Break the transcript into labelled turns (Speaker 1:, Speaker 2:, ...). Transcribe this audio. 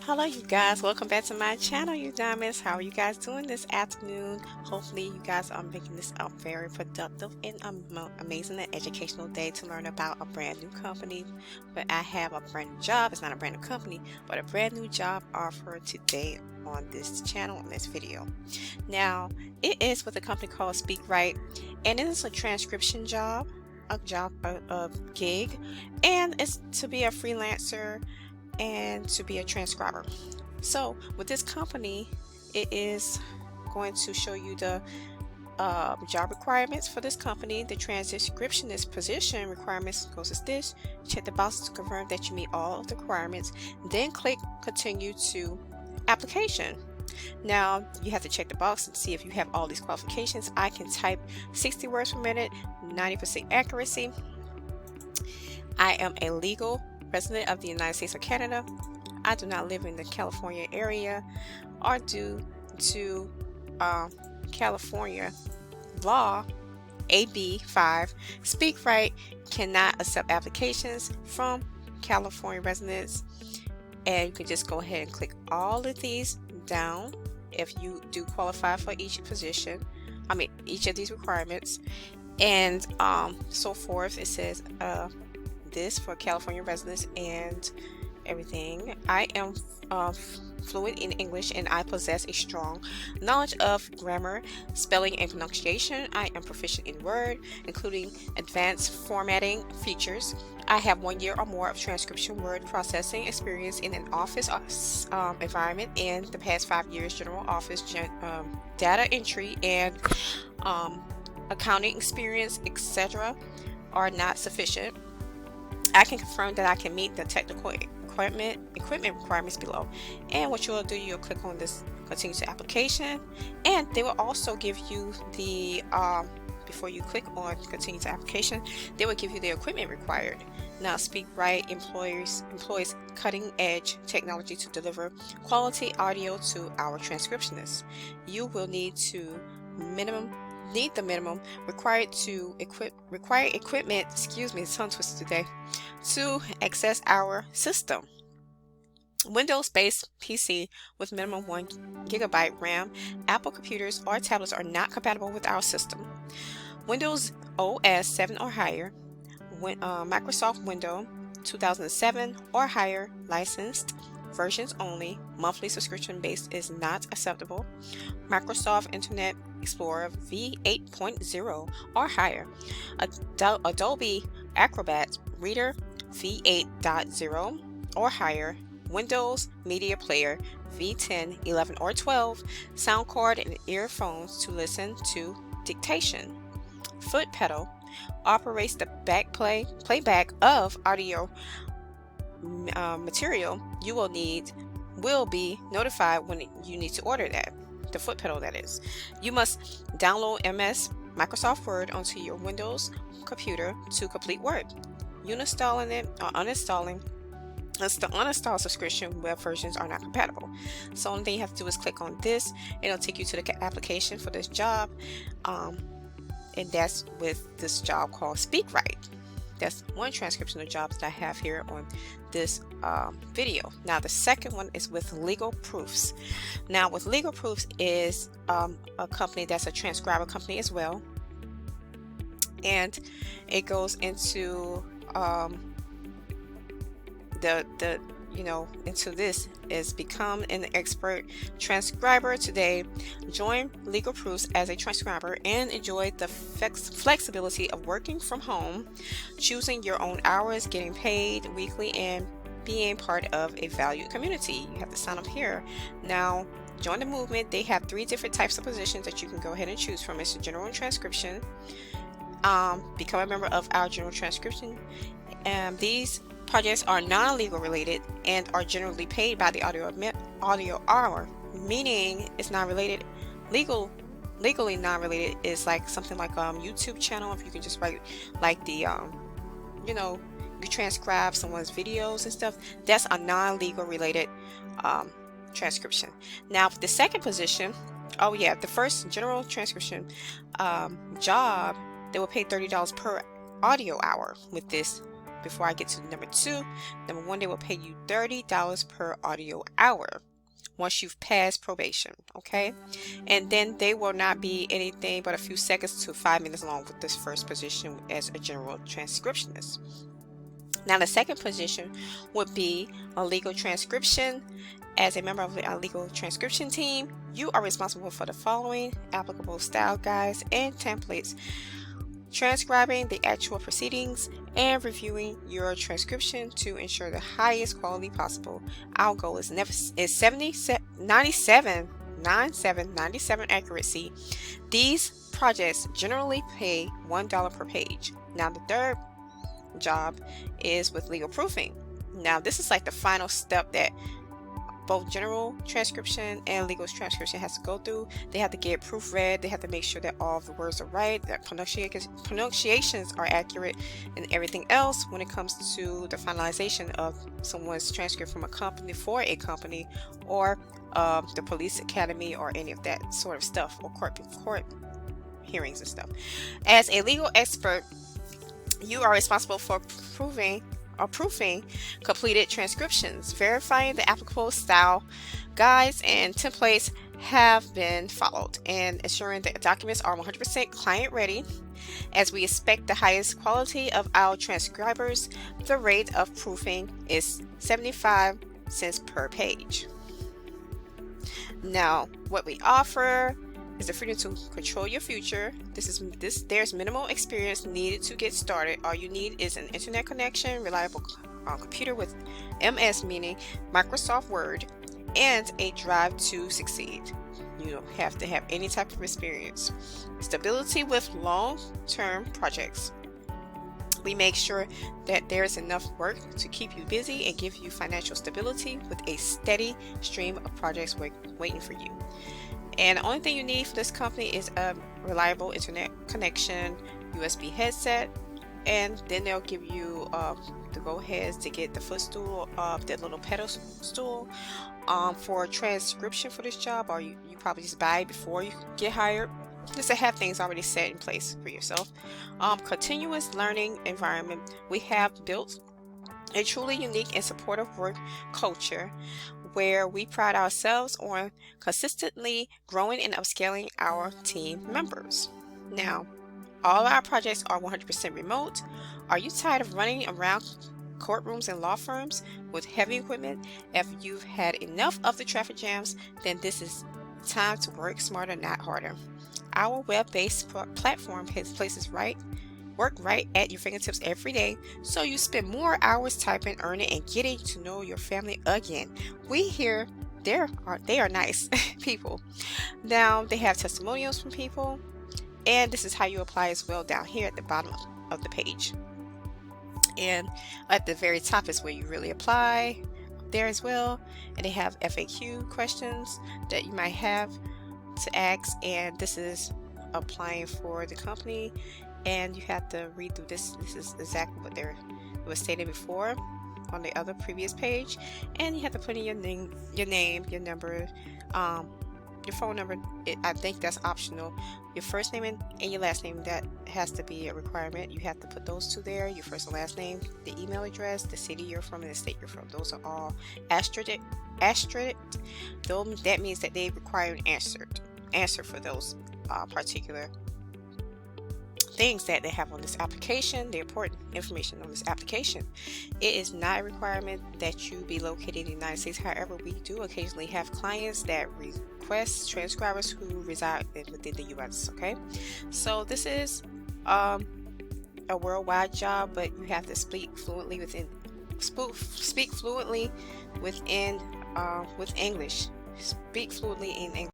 Speaker 1: Hello you guys, welcome back to my channel, you diamonds. How are you guys doing this afternoon? Hopefully you guys are making this a very productive and amazing and educational day to learn about a brand new company. But I have a brand new job. It's not a brand new company, but a brand new job offer today on this channel, on this video. Now it is with a company called SpeakWrite, and it is a transcription job, a gig, and it's to be a freelancer and to be a transcriber. So with this company, it is going to show you the job requirements for this company. The transcriptionist position requirements goes as this: check the boxes to confirm that you meet all of the requirements, then click continue to application. Now you have to check the box and see if you have all these qualifications. I can type 60 words per minute, 90% accuracy. I am a legal resident of the United States or Canada. I do not live in the California area, or due to California law AB 5, SpeakWrite cannot accept applications from California residents. And you can just go ahead and click all of these down if you do qualify for each position, each of these requirements, and so forth. It says this for California residents and everything. I am fluent in English, and I possess a strong knowledge of grammar, spelling, and pronunciation. I am proficient in Word, including advanced formatting features. I have 1 year or more of transcription word processing experience in an office environment. In the past 5 years, general office data entry and accounting experience, etc., are not sufficient. I can confirm that I can meet the technical equipment requirements below. And what you'll do, you'll click on this continue to application, and they will also give you the before you click on continue to application, they will give you the equipment required. Now SpeakWrite employs cutting-edge technology to deliver quality audio to our transcriptionists. You will need the minimum required equipment, excuse me, tongue twister today, to access our system. Windows-based PC with minimum 1 GB RAM. Apple computers or tablets are not compatible with our system. Windows OS 7 or higher. Microsoft Windows 2007 or higher licensed versions only. Monthly subscription based is not acceptable. Microsoft Internet Explorer v8.0 or higher. Adobe Acrobat Reader v8.0 or higher. Windows Media Player v10, 11, or 12. Sound card and earphones to listen to dictation. Foot pedal operates the playback of audio material. You will be notified when you need to order that, the foot pedal that is. You must download Microsoft Word onto your Windows computer to complete Word. Uninstalling it or uninstalling the uninstalled subscription web versions are not compatible. So only thing you have to do is click on this. It'll take you to the application for this job, and that's with this job called SpeakWrite. That's one transcriptional job that I have here on this video. Now the second one is with LegalProofs. Now with LegalProofs is a company that's a transcriber company as well, and it goes into into this is become an expert transcriber today. Join LegalProofs as a transcriber and enjoy the flexibility of working from home, choosing your own hours, getting paid weekly, and being part of a valued community. You have to sign up here. Now join the movement. They have 3 different types of positions that you can go ahead and choose from. It's general transcription. Become a member of our general transcription. These projects are non-legal related and are generally paid by the audio hour, meaning it's not related. Legally non-related is like something like YouTube channel. If you can just write like the you transcribe someone's videos and stuff, that's a non-legal related transcription. Now for the second position, the first general transcription job, they will pay $30 per audio hour with this before I get to number 2. Number 1, they will pay you $30 per audio hour once you've passed probation, okay? And then they will not be anything but a few seconds to 5 minutes long with this first position as a general transcriptionist. Now the second position would be a legal transcription. As a member of a legal transcription team, you are responsible for the following applicable style guides and templates: transcribing the actual proceedings and reviewing your transcription to ensure the highest quality possible. Our goal is 97 accuracy. These projects generally pay $1 per page. Now the third job is with legal proofing. Now this is like the final step that both general transcription and legal transcription has to go through. They have to get proofread. They have to make sure that all of the words are right, that pronunciations are accurate, and everything else when it comes to the finalization of someone's transcript from a company for a company, or the police academy, or any of that sort of stuff, or court hearings and stuff. As a legal expert, you are responsible for proofing completed transcriptions, verifying the applicable style guides and templates have been followed, and ensuring that documents are 100% client ready. As we expect the highest quality of our transcribers, the rate of proofing is 75 cents per page. Now, what we offer is the freedom to control your future. There's minimal experience needed to get started. All you need is an internet connection, reliable computer with MS, meaning Microsoft Word, and a drive to succeed. You don't have to have any type of experience. Stability with long-term projects. We make sure that there's enough work to keep you busy and give you financial stability with a steady stream of projects waiting for you. And the only thing you need for this company is a reliable internet connection, USB headset, and then they'll give you the go-aheads to get the footstool, that little pedal stool for transcription for this job, or you probably just buy it before you get hired, just to have things already set in place for yourself. Continuous learning environment. We have built a truly unique and supportive work culture where we pride ourselves on consistently growing and upscaling our team members. Now, all our projects are 100% remote. Are you tired of running around courtrooms and law firms with heavy equipment? If you've had enough of the traffic jams, then this is time to work smarter, not harder. Our web-based platform places work right at your fingertips every day, so you spend more hours typing, earning, and getting to know your family again. We hear they are nice people. Now they have testimonials from people, and this is how you apply as well down here at the bottom of the page. And at the very top is where you really apply there as well. And they have FAQ questions that you might have to ask, and this is applying for the company, and you have to read through this. This is exactly what was stated before on the other previous page, and you have to put in your name, your number, your phone number. I think that's optional. Your first name and your last name, that has to be a requirement. You have to put those two there: your first and last name, the email address, the city you're from, and the state you're from. Those are all asterisk. That means that they require an answer for those particular things that they have on this application, the important information on this application. It is not a requirement that you be located in the United States. However, we do occasionally have clients that request transcribers who reside within the US. Okay, so this is a worldwide job, but you have to speak fluently with English. Speak fluently in English.